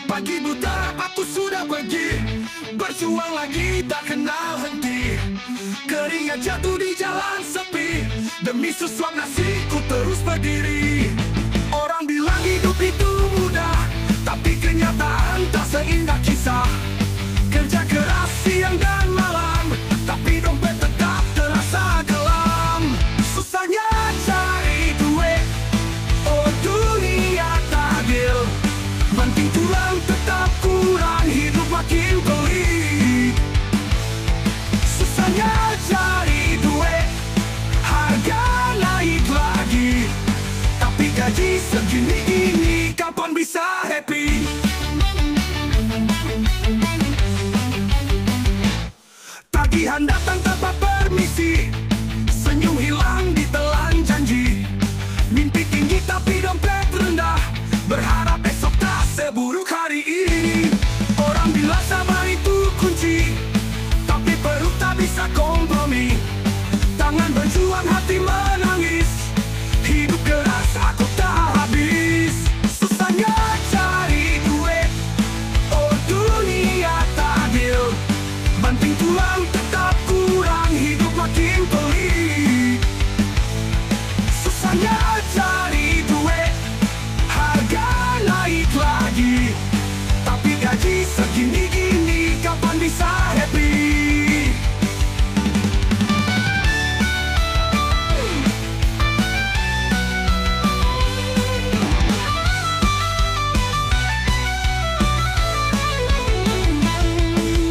Pagi buta aku sudah pergi, berjuang lagi tak kenal henti. Keringat jatuh di jalan sepi, demi sesuap nasi ku terus berdiri. Orang bilang hidup itu mudah, tapi kenyataan tak seindah kisah. Kerja keras siang dan malam, tapi dompet tetap terasa kelam. Susahnya cari duit, oh dunia tak adil. Banting tulang tetap kurang, hidup makin pelik. Susahnya cari duit, harga naik lagi, tapi gaji segini ini kapan bisa happy? Tagihan datang tanpa permisi, senyum hilang ditelan janji. Mimpi tinggi tapi dompet rendah, berharap esok tak seburuk hari ini. Orang bilang sabar itu kunci, tapi perut tak bisa kompromi. Tangan berjuang, hati menangis, hidup keras aku tak habis. Susahnya cari duit, oh dunia tak adil. Banting tulang tetap kurang, hidup makin pelik. Susahnya cari duit, harga naik lagi, tapi gaji segini-gini kapan bisa happy?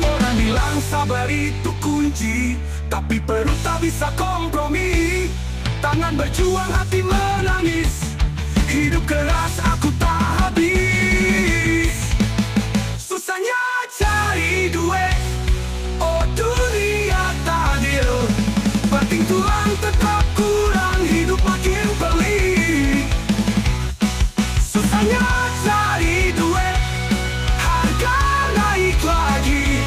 Orang bilang sabar itu kunci, tapi perut tak bisa kompromi. Tangan berjuang, hati menangis, hidup keras aku tak habis. Susahnya cari duit, oh dunia tak adil. Banting tulang tetap kurang, hidup makin pelik. Susahnya cari duit, harga naik lagi,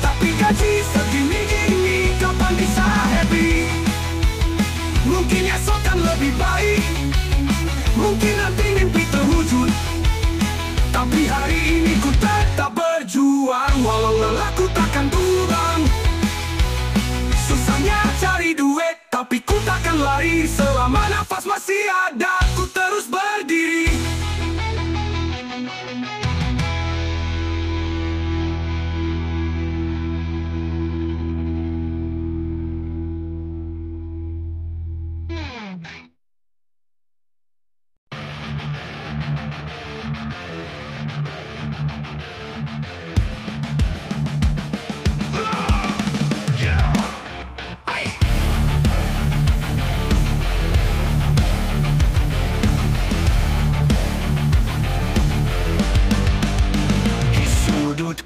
tapi gaji segini-gini kapan bisa happy? Mungkin esok kan lebih baik, mungkin nanti mimpi terwujud, tapi hari ini ku tetap berjuang, walau lelah ku takkan turun. Susahnya cari duit, tapi ku takkan lari. Selama nafas masih ada, ku terus berdiri.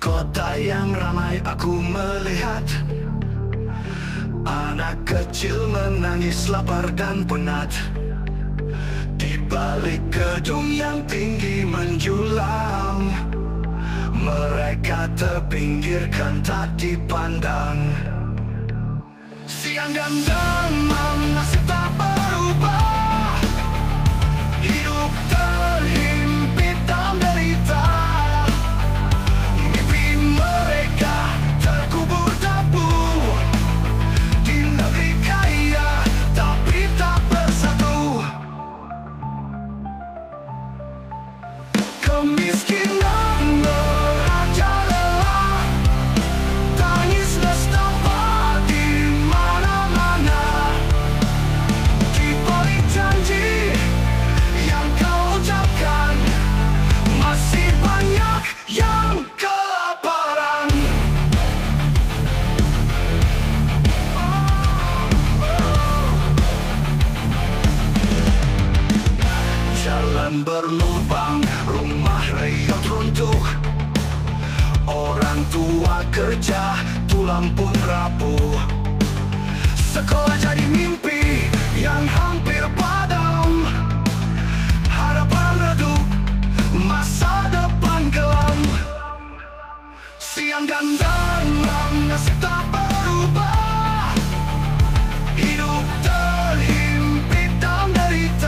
Kota yang ramai aku melihat anak kecil menangis lapar dan penat. Di balik gedung yang tinggi menjulang, mereka terpinggirkan tak dipandang. Siang dan malam nasib tak berubah, hidup terhimpit dalam derita. Kemiskinan merajalela, tangis nestapa di mana-mana. Di balik janji yang kau ucapkan, masih banyak yang kelaparan. Jalan berlubang, rumah reot runtuh, orang tua kerja, tulang pun rapuh. Sekolah jadi mimpi yang hampir padam, harapan redup, masa depan kelam. Siang dan malam nasib tak berubah, hidup terhimpit dalam derita.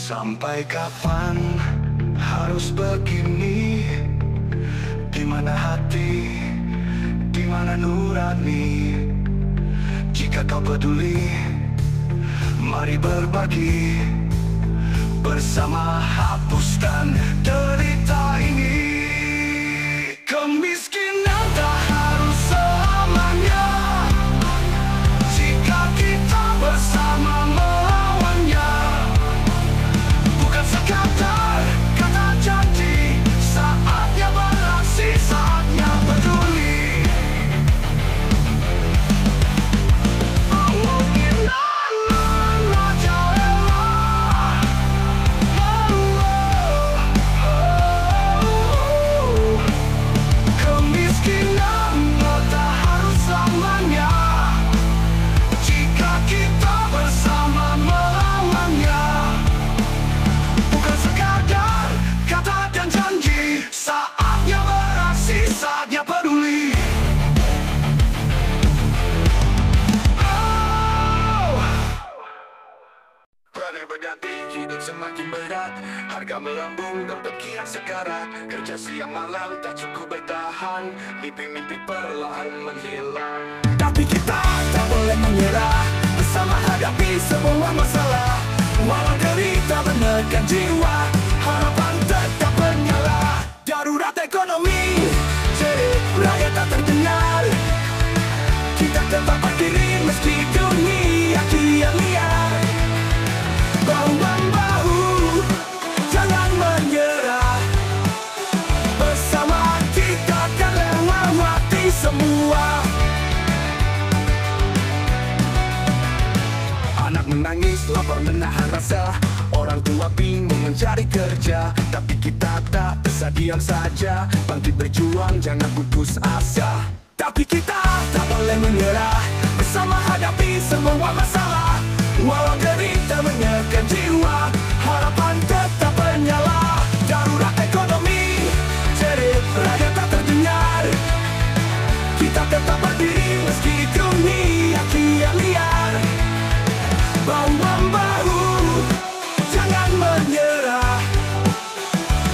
Sampai kapan harus begini? Di mana hati, di mana nurani? Jika kau peduli, mari berbagi bersama, hapuskan derita ini. Kemiskinan tak harus selamanya jika kita bersama melawannya. Bukan sekadar kata janji, saatnya beraksi, saatnya peduli. Hidup semakin berat, harga melambung dan pikiran sekarat. Kerja siang malam tak cukup bertahan, mimpi-mimpi perlahan menghilang. Tapi kita tak boleh menyerah, bersama hadapi semua masalah. Walau derita menekan jiwa, harapan tetap menyala. Darurat ekonomi, jerit rakyat tak terdengar. Kita tetap berdiri meski dunia kian liar. Bahu-membahu, jangan menyerah. Bersama kita akan lewati semua. Anak menangis, lapar menahan rasa. Orang tua bingung mencari kerja. Tapi kita tak bisa diam saja, bangkit berjuang, jangan putus asa. Tapi kita tak boleh menyerah, bersama hadapi semua masalah. Walau derita menekan jiwa, harapan tetap menyala. Darurat ekonomi, jerit rakyat tak terdengar. Kita tetap berdiri meski dunia kian liar. Bahu-membahu, jangan menyerah.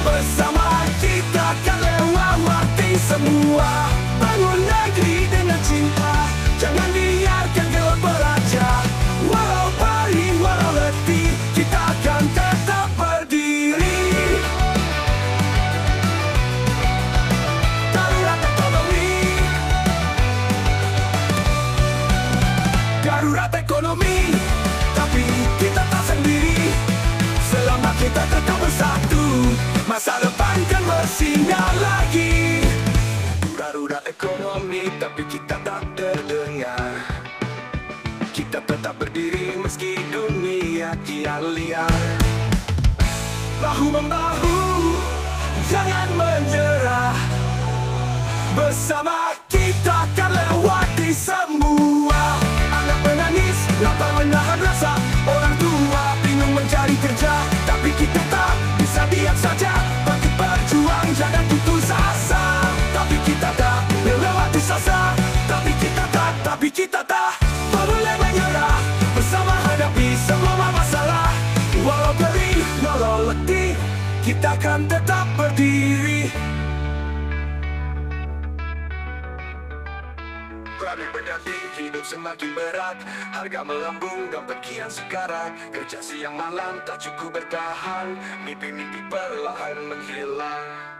Bersama kita akan lewati semua. Bangun negeri dengan cinta, jangan biarkan gelap meraja. Walau perih, walau letih, kita akan tetap berdiri. Darurat ekonomi, darurat ekonomi, tapi kita tak sendiri. Selama kita tetap bersatu, masa depan kan bersinar lagi. Darurat ekonomi, tapi kita tak terdengar. Kita tetap berdiri meski dunia kian liar. Bahu-membahu, jangan menyerah. Bersama kita akan lewati semua. Anak menangis, lapar menahan rasa. Orang tua bingung mencari kerja. Tapi kita tak bisa diam saja, bangkit berjuang, jangan putus asa. Tapi kita tak melewati sasa. Tapi kita tak boleh menyerah, bersama hadapi semua masalah. Walau perih, walau letih, kita akan tetap berdiri. Berani berdiri, hidup semakin berat, harga melambung dan kian sekarat. Kerja siang malam tak cukup bertahan, mimpi-mimpi perlahan menghilang.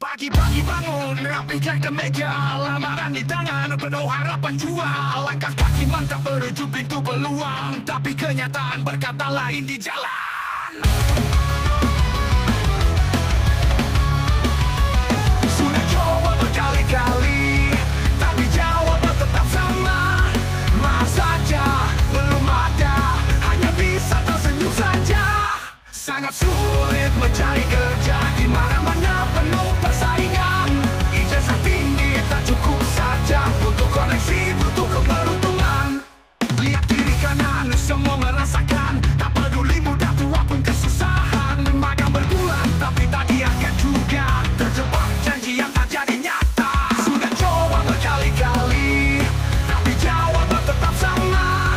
Pagi-pagi bangun, rapikan kemeja, lamaran di tangan, penuh harapan jual. Langkah kaki mantap menuju pintu peluang, tapi kenyataan berkata lain di jalan. Sudah coba berkali-kali, tapi jawaban tetap sama. Maaf saja, belum ada, hanya bisa tersenyum saja. Sangat sulit mencari kerja, di mana-mana penuh persaingan. Ijazah tinggi tak cukup saja, butuh koneksi, butuh keberuntungan. Lihat kiri kanan, semua merasakan, tak peduli muda tua pun kesusahan. Magang berbulan, tapi tak diangkat juga, terjebak janji yang tak jadi nyata. Sudah coba berkali-kali, tapi jawaban tetap sama.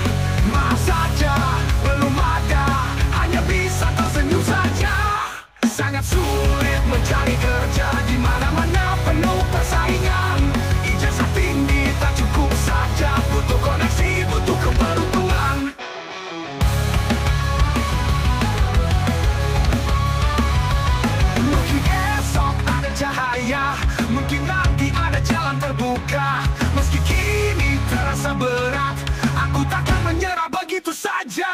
Sangat sulit mencari kerja di mana-mana penuh persaingan. Ijazah tinggi tak cukup saja, butuh koneksi, butuh keberuntungan. Mungkin esok ada cahaya, mungkin nanti ada jalan terbuka. Meski kini terasa berat, aku takkan menyerah begitu saja.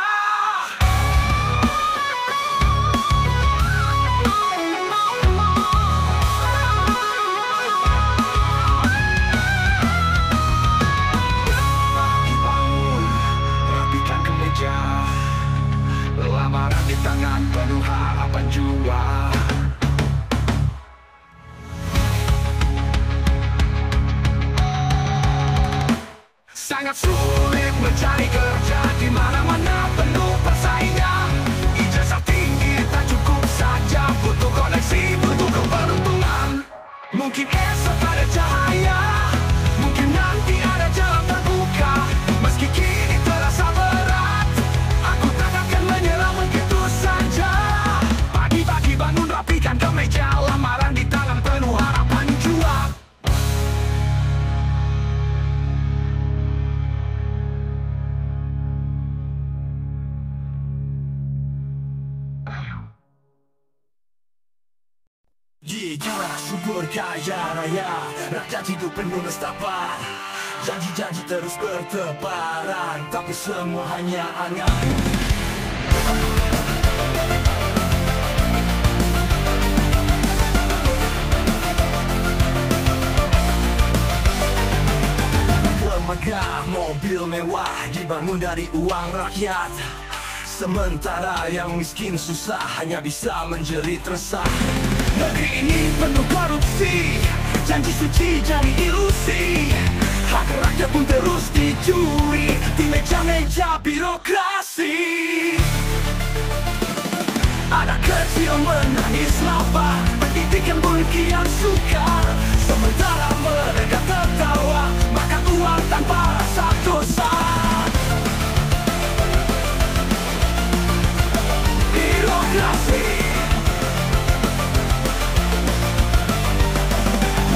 Lamaran di tangan penuh harapan jua. Sangat sulit mencari kerja di mana-mana penuh persaingan. Ijazah tinggi tak cukup saja, butuh koneksi, butuh keberuntungan. Mungkin esok ada cahaya, mungkin nanti ada jalan terbuka. Meski kini terasa berat, aku tak akan menyerah begitu saja. Pagi-pagi bangun rapikan kemeja, lamaran di tangan penuh harapan jua. Jiwa subur kaya raya, rakyat hidup penuh nestapa. Janji-janji terus bertebaran, tapi semua hanya angan. Megah mobil mewah dibangun dari uang rakyat, sementara yang miskin susah hanya bisa menjerit resah. Negeri ini penuh korupsi, janji suci jadi ilusi. Hak rakyat pun terus dicuri di meja-meja birokrasi. Anak kecil menangis lapar, pendidikan pun kian sukar. Sementara mereka tertawa makan uang tanpa rasa dosa. Birokrasi,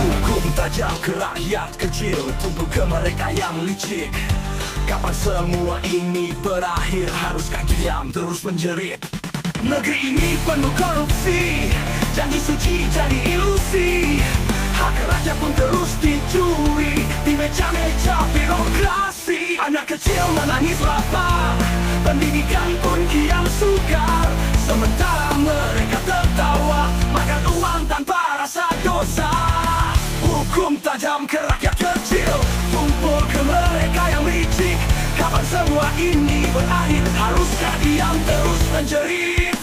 hukum tajam ke rakyat kecil, tumpul ke mereka yang licik. Kapan semua ini berakhir? Haruskah diam terus menjerit? Negeri ini penuh korupsi, janji suci jadi ilusi. Hak rakyat pun terus dicuri di meja-meja birokrasi. Anak kecil menangis lapar, pendidikan pun kian sukar. Sementara mereka tertawa makan uang tanpa rasa dosa. Hukum tajam ke rakyat kecil, tumpul ke mereka yang licik. Kapan semua ini berakhir? Haruskah diam terus menjerit?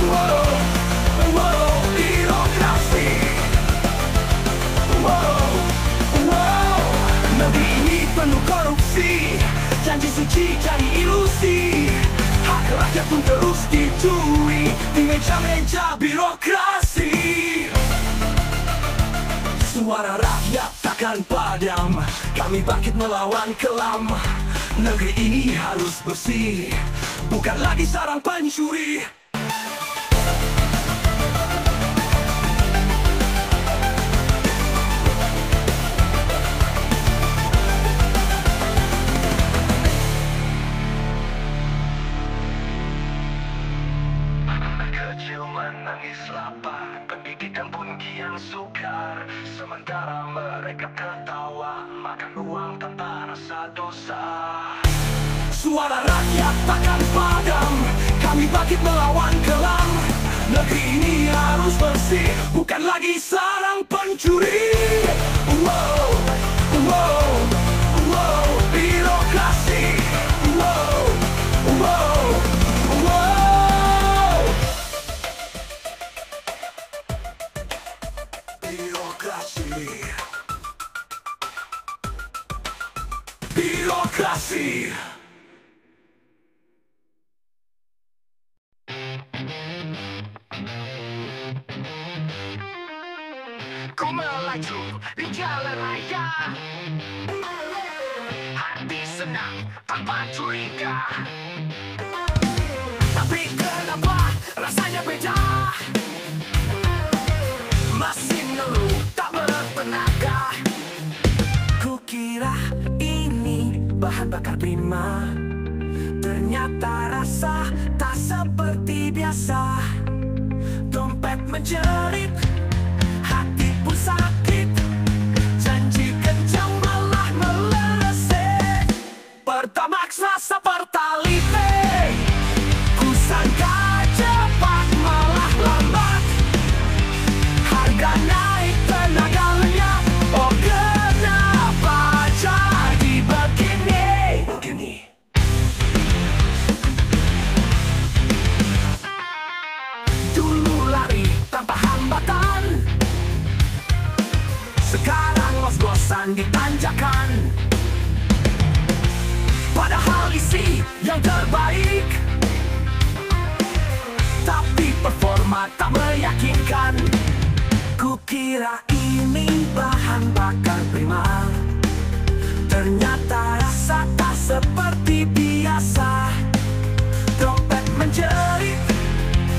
Wow, wow, birokrasi. Wow, wow, negeri ini penuh korupsi, janji suci jadi ilusi. Hak rakyat pun terus dicuri di meja-meja birokrasi. Suara rakyat takkan padam, kami bangkit melawan kelam. Negeri ini harus bersih, bukan lagi sarang pencuri. Kecil menangis lapar, pendidikan pun kian sukar. Sementara mereka tertawa makan uang tanpa rasa dosa. Suara rakyat takkan padam, kami bangkit melawan kelam. Negeri ini harus bersih, bukan lagi sarang pencuri. Wow, wow, wow, birokrasi. Wow, wow, wow. Birokrasi, birokrasi. Ku melaju di jalan raya, hati senang tanpa curiga. Tapi kenapa rasanya beda. Mesin ngeluh tak bertenaga. Kukira ini bahan bakar prima, ternyata rasa tak seperti biasa. Dompet menjerit, hati pun sakit, janji kencang malah meleset. Pertamax rasa Pertalite, kusangka cepat malah lambat. Harga naik tenaga lenyap, oh kenapa jadi begini? Dulu lari tanpa hambatan, sekarang ngos-ngosan di tanjakan. Padahal isi yang terbaik, tapi performa tak meyakinkan. Kukira ini bahan bakar prima, ternyata rasa tak seperti biasa. Dompet menjerit,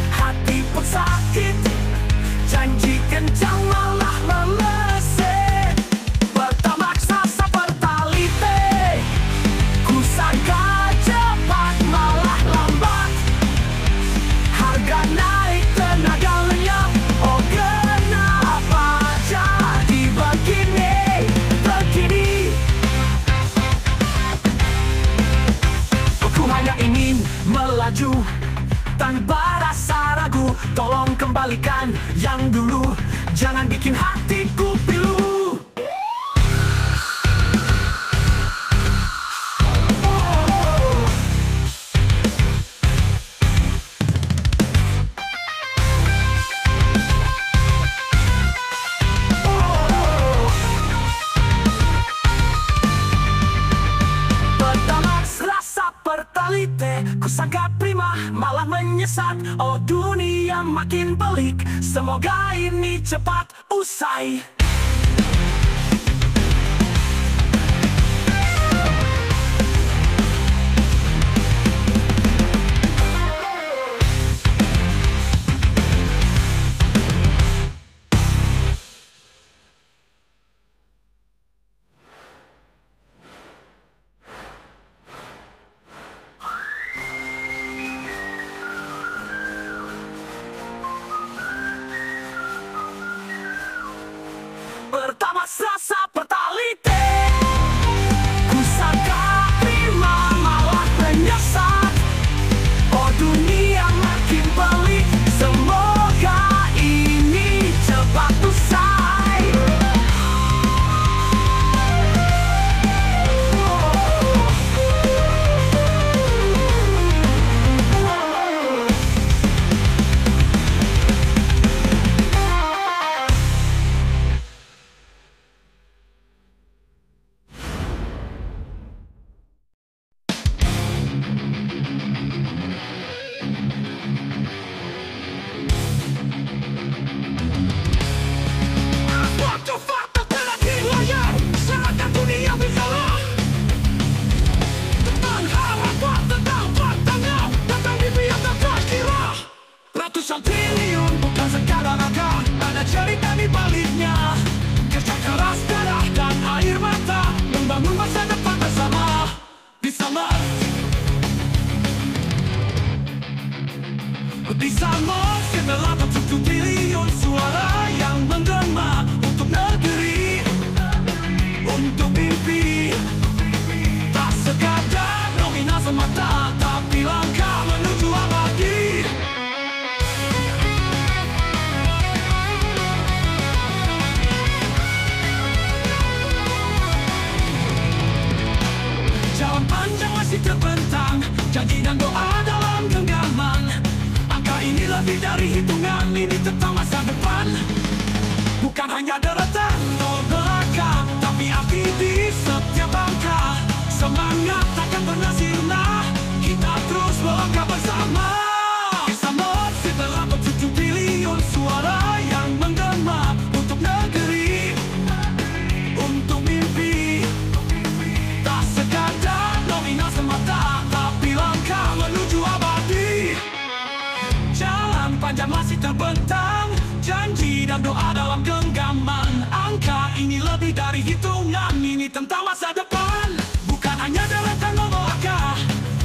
hati pun sakit, janji kencang malah meleset. Pertamax rasa Pertalite, kusangka cepat malah lambat. Harga naik tenaga lenyap, oh kenapa jadi begini? Aku hanya ingin melaju tanpa rasa ragu. Tolong kembalikan yang dulu, jangan bikin hatiku pilu. Pertamax rasa Pertalite, kusangka prima malah menyesat. Oh dunia makin pelik, semoga ini cepat usai. Pertamax rasa Pertalite, kusangka prima malah menyesat. Oh dunia makin pelik, semoga ini cepat usai. Waktu fakta telah di layar, serahkan dunia bisalah. Tentang harapan, tentang faktanya, tentang mimpi yang tak terkira. Ratusan triliun bukan sekadar angka, ada cerita di baliknya. Kerja keras, darah dan air mata, membangun masa depan bersama. Di Samosir 87 triliun suara yang menggema untuk negeri, untuk mimpi. Tak sekadar nominal semata, tapi langkah menuju abadi. Jalan panjang masih terbentang, janji dan doa dalam genggaman. Angka ini lebih dari hitungan, ini tentang masa depan. Bukan hanya deretan nol belakang, tapi api di setiap angka. Semangat takkan pernah sirna, kita terus melangkah bersama. Di Samosir 87 triliun suara yang menggema untuk negeri, untuk mimpi. Tak sekadar nominal semata, tapi langkah menuju abadi. Jalan dan doa dalam genggaman. Angka ini lebih dari hitungan, ini tentang masa depan. Bukan hanya deretan nomor angka,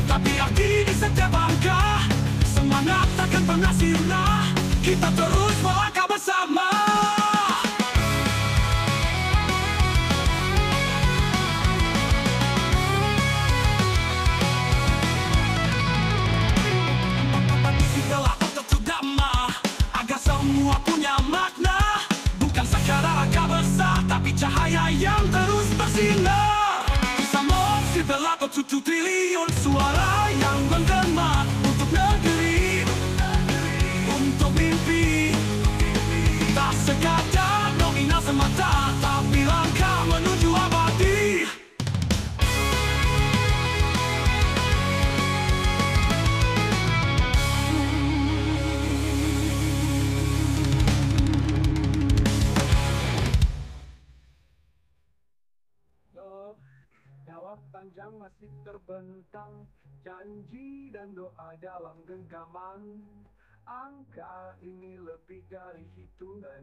tapi arti di setiap angka. Semangat takkan pernah sirna, kita terus melangkah bersama. Itulah untuk damai, agar semua punya makna. Bukan sekedar angka besar, tapi cahaya yang terus bersinar. Bersama 1,7 triliun suara yang menggema untuk negeri, untuk mimpi. Tak sekadar nominal semata, tapi langkah menuju abadi. Nyawa panjang masih terbentang, janji dan doa dalam genggaman. Angka ini lebih dari hitungan,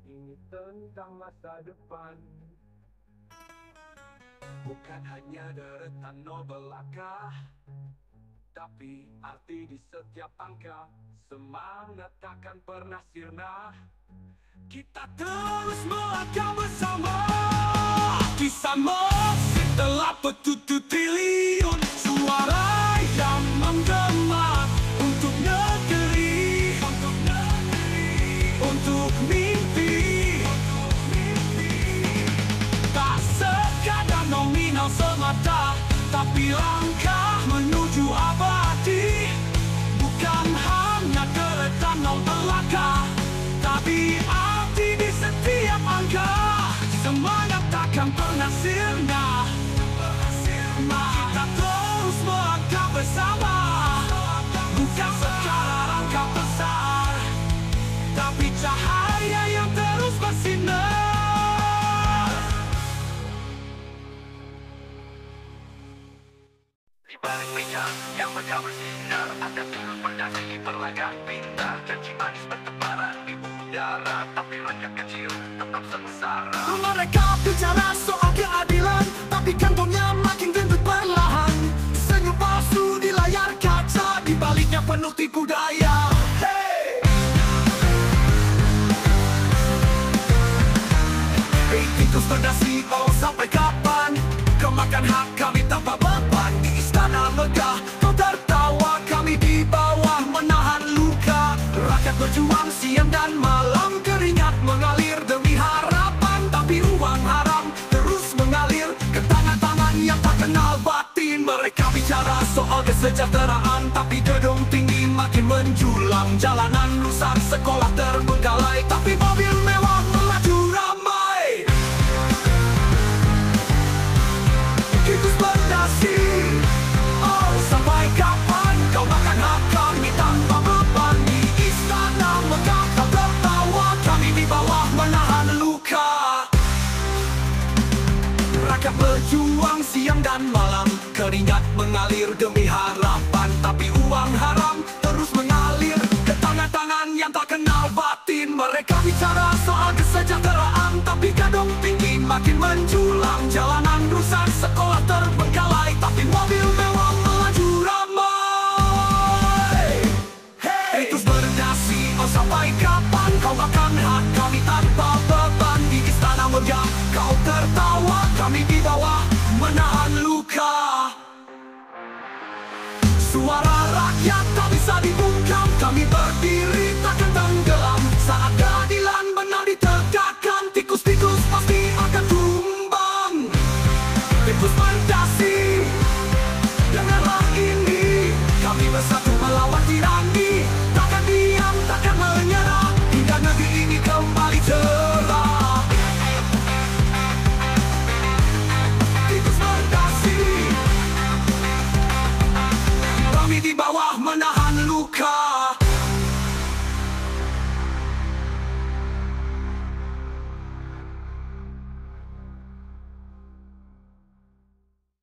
ini tentang masa depan. Bukan hanya deretan nobel angka, tapi arti di setiap angka. Semangat takkan pernah sirna, kita terus melangkah bersama. Bersama 1,7 triliun suara yang menggema untuk negeri, untuk mimpi. Tak sekadar nominal semata, tapi langkah menuju abadi. Bukan hanya deretan nol angka, tapi arti di setiap angka. Semangat takkan pernah sirna, kita terus melangkah bersama. Bukan sekedar angka besar, tapi cahaya yang terus bersinar. Di balik meja yang megah bersinar, ada turun berdaki perlahan pintar. Janji manis bertebaran di udara, tapi rakyat kecil tetap sengsara. Mereka bicara soal keadilan, tapi kantongnya makin gendut perlahan. Senyum palsu di layar kaca, di baliknya penuh tipu daya. Tikus berdasi, oh sampai kapan kau makan hak kami tanpa beban? Di istana megah kau tertawa, kami di bawah menahan luka. Rakyat berjuang siang dan malam, keringat mengalir demi harapan. Tapi uang haram terus mengalir ke tangan-tangan yang tak kenal batin. Mereka bicara soal kesejahteraan, tapi gedung tinggi makin menjulang. Jalanan rusak, sekolah terbengkalai, tapi mobil mewah melaju ramai. Tikus berdasi, oh sampai kapan kau makan hak kami tanpa beban? Di istana megah kau tertawa, kami di bawah menahan luka. Rakyat berjuang siang dan malam, keringat mengalir demi harapan. Tapi uang haram terus mengalir ke tangan-tangan yang tak kenal batin. Mereka bicara soal kesejahteraan, tapi gedung tinggi makin menjulang. Jalanan rusak, sekolah terbengkalai, tapi mobil mewah melaju ramai. Tikus berdasi, oh sampai kapan kau makan hak kami tanpa beban? Di istana megah kau tertawa, kami di bawah menahan luka. Suara rakyat tak bisa dibungkam, kami berdiri takkan tenggelam. Saat keadilan benar ditegakkan, tikus-tikus pasti akan tumbang. Tikus berdasi, dengarlah ini, kami bersatu melawan tirani. Takkan diam, takkan menyerah, hingga negeri ini kembali cerah. Tikus berdasi, kami di bawah menahan luka.